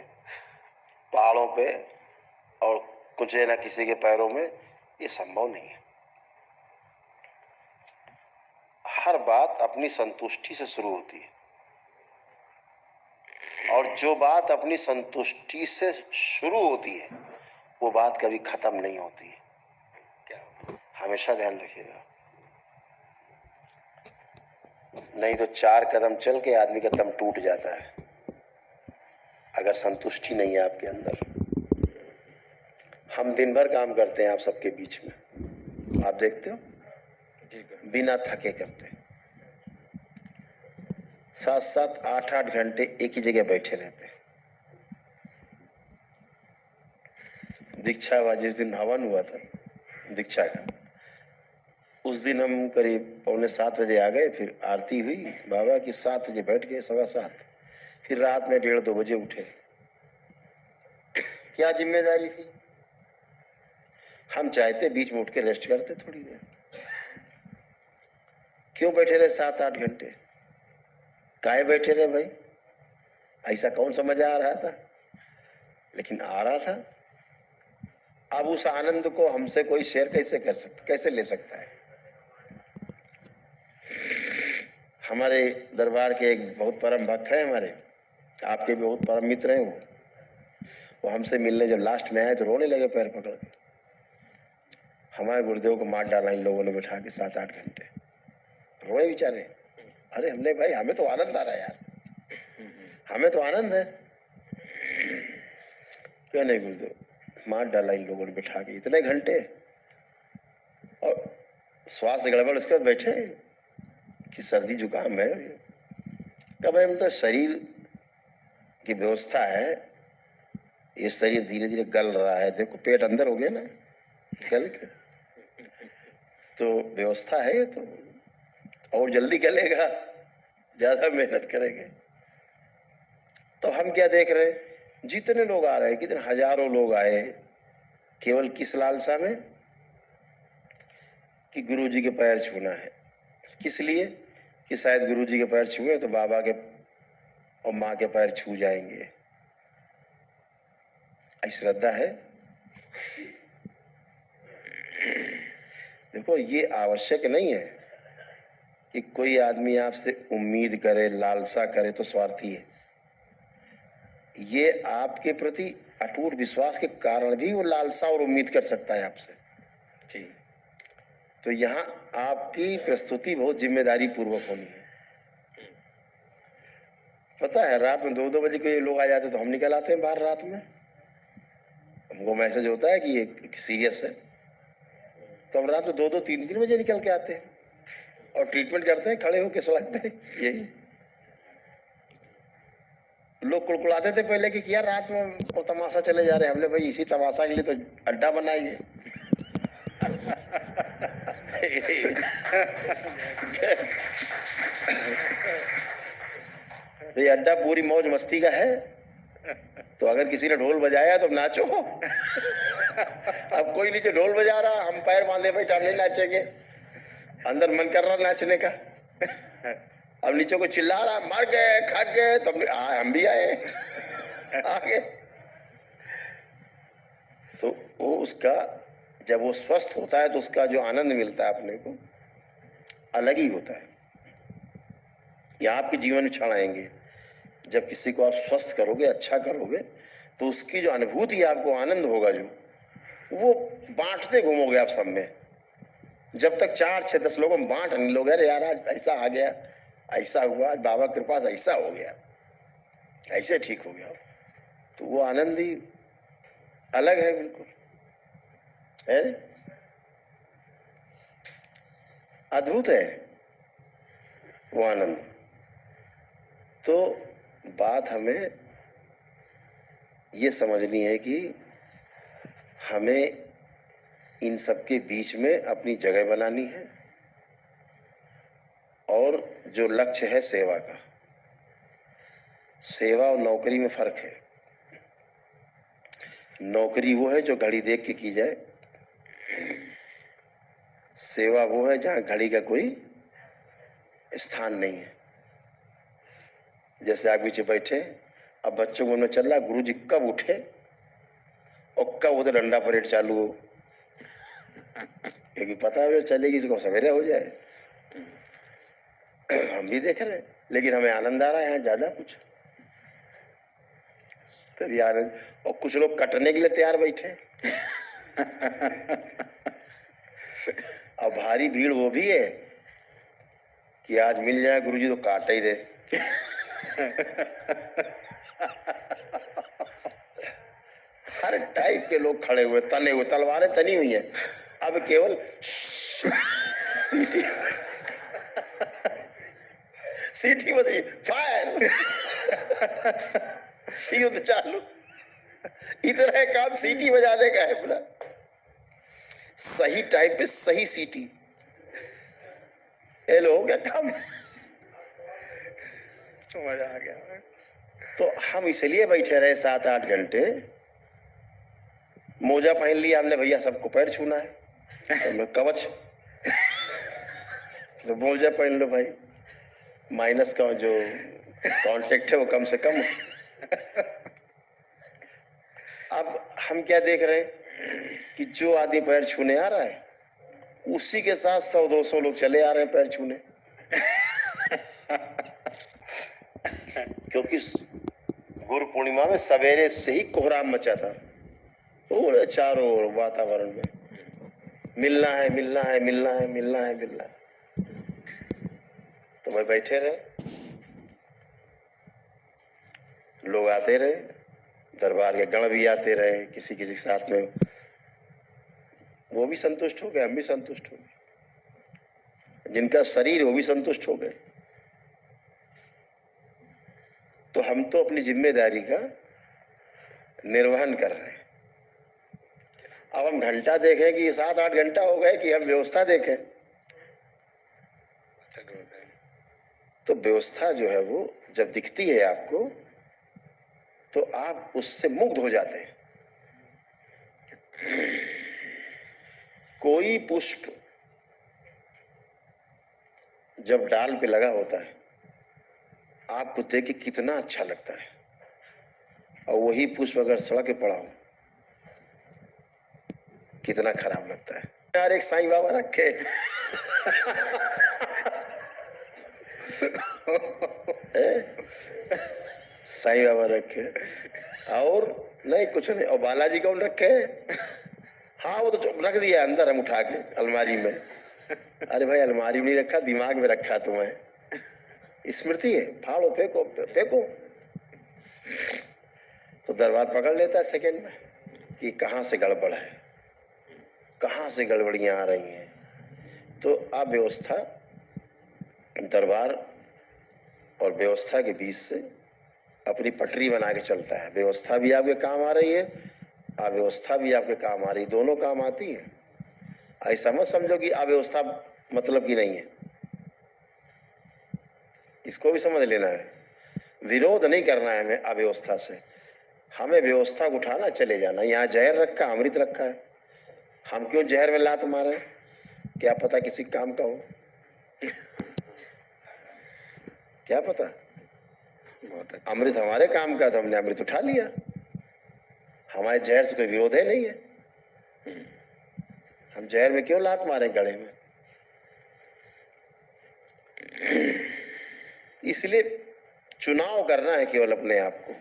Speaker 1: पहाड़ों पे, और कुछ ना किसी के पैरों में, ये संभव नहीं है। हर बात अपनी संतुष्टि से शुरू होती है, और जो बात अपनी संतुष्टि से शुरू होती है वो बात कभी खत्म नहीं होती है। हमेशा ध्यान रखिएगा, नहीं तो 4 कदम चल के आदमी का दम टूट जाता है अगर संतुष्टि नहीं है आपके अंदर। हम दिन भर काम करते हैं आप सबके बीच में, आप देखते हो, बिना थके करते, 7-7, 8-8 घंटे एक ही जगह बैठे रहते हैं। दीक्षा हुआ, जिस दिन हवन हुआ था दीक्षा का, उस दिन हम करीब 6:45 बजे आ गए, फिर आरती हुई बाबा की, 7 बजे बैठ गए, 7:15, फिर रात में 1:30-2 बजे उठे। क्या जिम्मेदारी थी, हम चाहते बीच में उठ के रेस्ट करते थोड़ी देर, क्यों बैठे रहे 7-8 घंटे, काहे बैठे रहे भाई, ऐसा कौन समझ आ रहा था, लेकिन आ रहा था। अब उस आनंद को हमसे कोई शेयर कैसे कर सकता, कैसे ले सकता है। हमारे दरबार के एक बहुत परम भक्त है, हमारे आपके भी बहुत परम मित्र हैं, वो हमसे मिलने जब लास्ट में आए तो रोने लगे पैर पकड़ के। हमारे गुरुदेव को मार डाला इन लोगों ने बिठा के 7-8 घंटे, रोए बेचारे। अरे हमने भाई, हमें तो आनंद आ रहा है यार, हमें तो आनंद है। क्यों नहीं गुरुदेव, मार डाला इन लोगों ने बिठा के इतने घंटे, और स्वास्थ्य गड़बड़, उसके बाद बैठे कि सर्दी जुकाम है। कब हम तो शरीर की व्यवस्था है, ये शरीर धीरे धीरे गल रहा है, देखो पेट अंदर हो गया ना गल के, तो व्यवस्था है ये, तो और जल्दी गलेगा, ज्यादा मेहनत करेंगे। तो हम क्या देख रहे हैं, जितने लोग आ रहे हैं, कितने हजारों लोग आए, केवल किस लालसा में कि गुरु जी के पैर छूना है। किस लिए, कि शायद गुरु जी के पैर छुए तो बाबा के और माँ के पैर छू जाएंगे, श्रद्धा है। देखो ये आवश्यक नहीं है कि कोई आदमी आपसे उम्मीद करे, लालसा करे तो स्वार्थी है। ये आपके प्रति अटूट विश्वास के कारण भी वो लालसा और उम्मीद कर सकता है आपसे। ठीक, तो यहाँ आपकी प्रस्तुति बहुत जिम्मेदारी पूर्वक होनी है। पता है रात में 2-2 बजे कोई लोग आ जाते तो हम निकल आते हैं बाहर रात में, हमको मैसेज होता है कि ये सीरियस है, तो हम रात में 2-2, 3-3 बजे निकल के आते हैं और ट्रीटमेंट करते हैं खड़े होकर सड़क पे। यही लोग कुड़कुड़ाते थे पहले कि यार रात में को तमाशा चले जा रहे हैं, हमने भाई इसी तमाशा के लिए तो अड्डा बनाइए। तो ये अड्डा पूरी मौज मस्ती का है, तो अगर किसी ने ढोल बजाया तो नाचो। अब कोई नीचे ढोल बजा रहा, हम पैर बांधे बैठे, हम नहीं नाचेंगे, अंदर मन कर रहा नाचने का। अब नीचे को चिल्ला रहा, मर गए खट गए, तो हम भी आए आगे। तो वो उसका, जब वो स्वस्थ होता है तो उसका जो आनंद मिलता है अपने को अलग ही होता है। ये आपके जीवन में क्षण आएंगे जब किसी को आप स्वस्थ करोगे, अच्छा करोगे, तो उसकी जो अनुभूति आपको आनंद होगा, जो वो बांटते घूमोगे आप सब में। जब तक 4-6-10 लोगों में बांट नहीं लोगे, अरे यार आज ऐसा आ गया, ऐसा हुआ, आज बाबा के कृपा से ऐसा हो गया, ऐसे ठीक हो गया, तो वो आनंद ही अलग है, बिल्कुल है, अद्भुत है वो आनंद। तो बात हमें ये समझनी है कि हमें इन सब के बीच में अपनी जगह बनानी है, और जो लक्ष्य है सेवा का, सेवा और नौकरी में फर्क है। नौकरी वो है जो घड़ी देख के की जाए, सेवा वो है जहाँ घड़ी का कोई स्थान नहीं है। जैसे आप पीछे बैठे, अब बच्चों को में चल रहा गुरुजी कब उठे और कब उधर डंडा परेड चालू हो, क्योंकि पता है चलेगी इसको सवेरे हो जाए। हम भी देख रहे हैं, लेकिन हमें आनंद आ रहा है यहाँ ज्यादा कुछ, तभी आनंद। और कुछ लोग कटने के लिए तैयार बैठे। अब भारी भीड़ वो भी है कि आज मिल जाए गुरुजी तो काट ही दे। हर टाइप के लोग खड़े हुए, तने हुए, तलवारें तनी हुई हैं। अब केवल सीटी सीटी बजी, फायर, युद्ध चालू। इतना है काम सीटी बजाने का है पूरा, सही टाइम पे सही सीटी। ये लोग क्या काम, मजा आ गया। तो हम इसलिए बैठे रहे 7-8 घंटे। मोजा पहन लिया हमने, भैया सबको पैर छूना है तो मैं कवच, तो मोजा पहन लो भाई, माइनस का जो कांटेक्ट है वो कम से कम। अब हम क्या देख रहे हैं कि जो आदमी पैर छूने आ रहा है उसी के साथ 100-200 लोग चले आ रहे हैं पैर छूने। क्योंकि गुरु पूर्णिमा में सवेरे से ही कोहराम मचा था पूरे चारों ओर वातावरण में, मिलना है मिलना है मिलना है मिलना है मिलना है। तो भाई बैठे रहे, लोग आते रहे, दरबार के गण भी आते रहे, किसी किसी के साथ में, वो भी संतुष्ट हो गए, हम भी संतुष्ट हो गए, जिनका शरीर वो भी संतुष्ट हो गए। तो हम तो अपनी जिम्मेदारी का निर्वहन कर रहे हैं। अब हम घंटा देखें कि 7-8 घंटा हो गए कि हम व्यवस्था देखें, तो व्यवस्था जो है वो जब दिखती है आपको तो आप उससे मुग्ध हो जाते हैं। कोई पुष्प जब डाल पे लगा होता है आपको देख के कितना अच्छा लगता है, और वही पुष्प अगर सड़क पे पड़ा हो कितना खराब लगता है। यार एक साईं बाबा रखे साईं बाबा रखे, और नहीं कुछ नहीं। और बालाजी कौन रखे? हाँ वो तो रख दिया अंदर हम उठा के अलमारी में। अरे भाई अलमारी में नहीं रखा, दिमाग में रखा तुम्हें, स्मृति है, फाड़ो फेंको फेंको। तो दरबार पकड़ लेता है सेकंड में कि कहाँ से गड़बड़ है, कहाँ से गड़बड़ियाँ आ रही हैं। तो अव्यवस्था दरबार और व्यवस्था के बीच से अपनी पटरी बना के चलता है। व्यवस्था भी आपके काम आ रही है, अव्यवस्था भी आपके काम आ रही, दोनों काम आती है। ऐसा मत समझो कि अव्यवस्था मतलब की नहीं है, इसको भी समझ लेना है। विरोध नहीं करना है हमें अव्यवस्था से, हमें व्यवस्था को उठाना चले जाना। यहाँ जहर रखा, अमृत रखा है, हम क्यों जहर में लात मारे, क्या पता किसी काम का हो, क्या पता। अमृत हमारे काम का, तो हमने अमृत उठा लिया, हमारे जहर से कोई विरोध है नहीं है, हम जहर में क्यों लात मारे गले में। इसलिए चुनाव करना है केवल अपने आप को,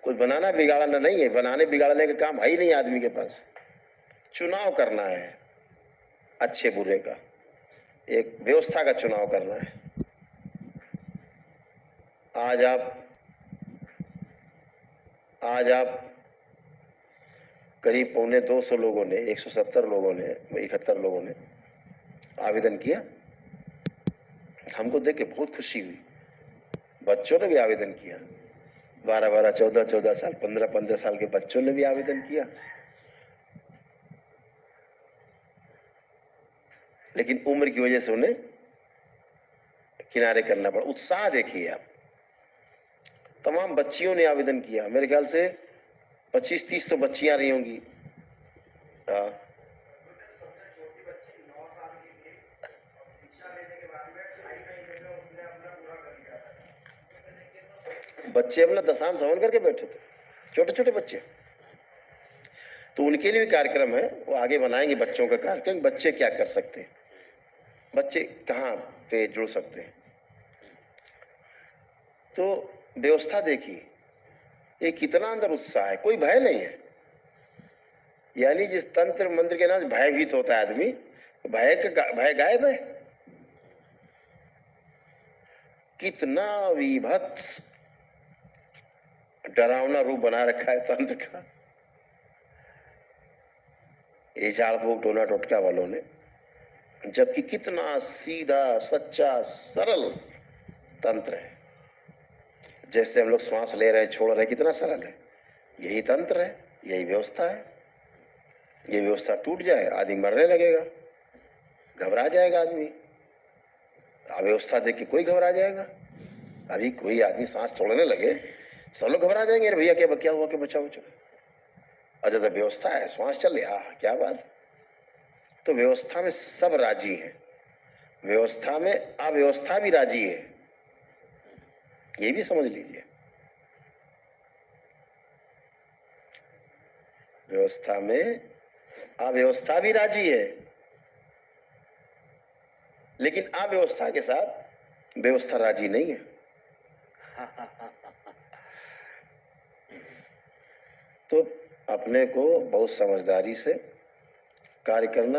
Speaker 1: कुछ बनाना बिगाड़ना नहीं है, बनाने बिगाड़ने का काम है ही नहीं आदमी के पास। चुनाव करना है अच्छे बुरे का, एक व्यवस्था का चुनाव करना है। आज आप करीब 250 लोगों ने, 170 लोगों ने, 71 लोगों ने आवेदन किया। हमको देख के बहुत खुशी हुई, बच्चों ने भी आवेदन किया, 12-12, 14-14 साल, 15-15 साल के बच्चों ने भी आवेदन किया। लेकिन उम्र की वजह से उन्हें किनारे करना पड़ा। उत्साह देखिए आप, तमाम बच्चियों ने आवेदन किया। मेरे ख्याल से 25-30 तो बच्चियां रही होंगी। हाँ, बच्चे अपना दशांश हवन करके बैठे थे, छोटे छोटे बच्चे। तो उनके लिए भी कार्यक्रम है, वो आगे बनाएंगे बच्चों का कार्यक्रम। बच्चे क्या कर सकते हैं, बच्चे कहाँ पे जुड़ सकते हैं। तो व्यवस्था देखिए, ये कितना अंदर उत्साह है, कोई भय नहीं है। यानी जिस तंत्र मंत्र के नाम भयभीत होता है आदमी, भय गायब है। कितना विभत्स डरावना रूप बना रखा है तंत्र का ये झाड़ फूक टोना टोटका वालों ने, जबकि कितना सीधा सच्चा सरल तंत्र है। जैसे हम लोग श्वास ले रहे हैं, छोड़ रहे हैं, कितना सरल है। यही तंत्र है, यही व्यवस्था है। ये व्यवस्था टूट जाए, आदमी मरने लगेगा, घबरा जाएगा आदमी। अव्यवस्था देख के कोई घबरा जाएगा। अभी कोई आदमी सांस छोड़ने लगे, सब लोग घबरा जाएंगे, अरे भैया क्या हुआ, क्या बचाओ बचाओ। अच्छा, तो व्यवस्था है, श्वास चल रहा, क्या बात। तो व्यवस्था में सब राजी है, व्यवस्था में अव्यवस्था भी राजी है, ये भी समझ लीजिए। व्यवस्था में अव्यवस्था भी राजी है, लेकिन अव्यवस्था के साथ व्यवस्था राजी नहीं है। तो अपने को बहुत समझदारी से कार्य करना।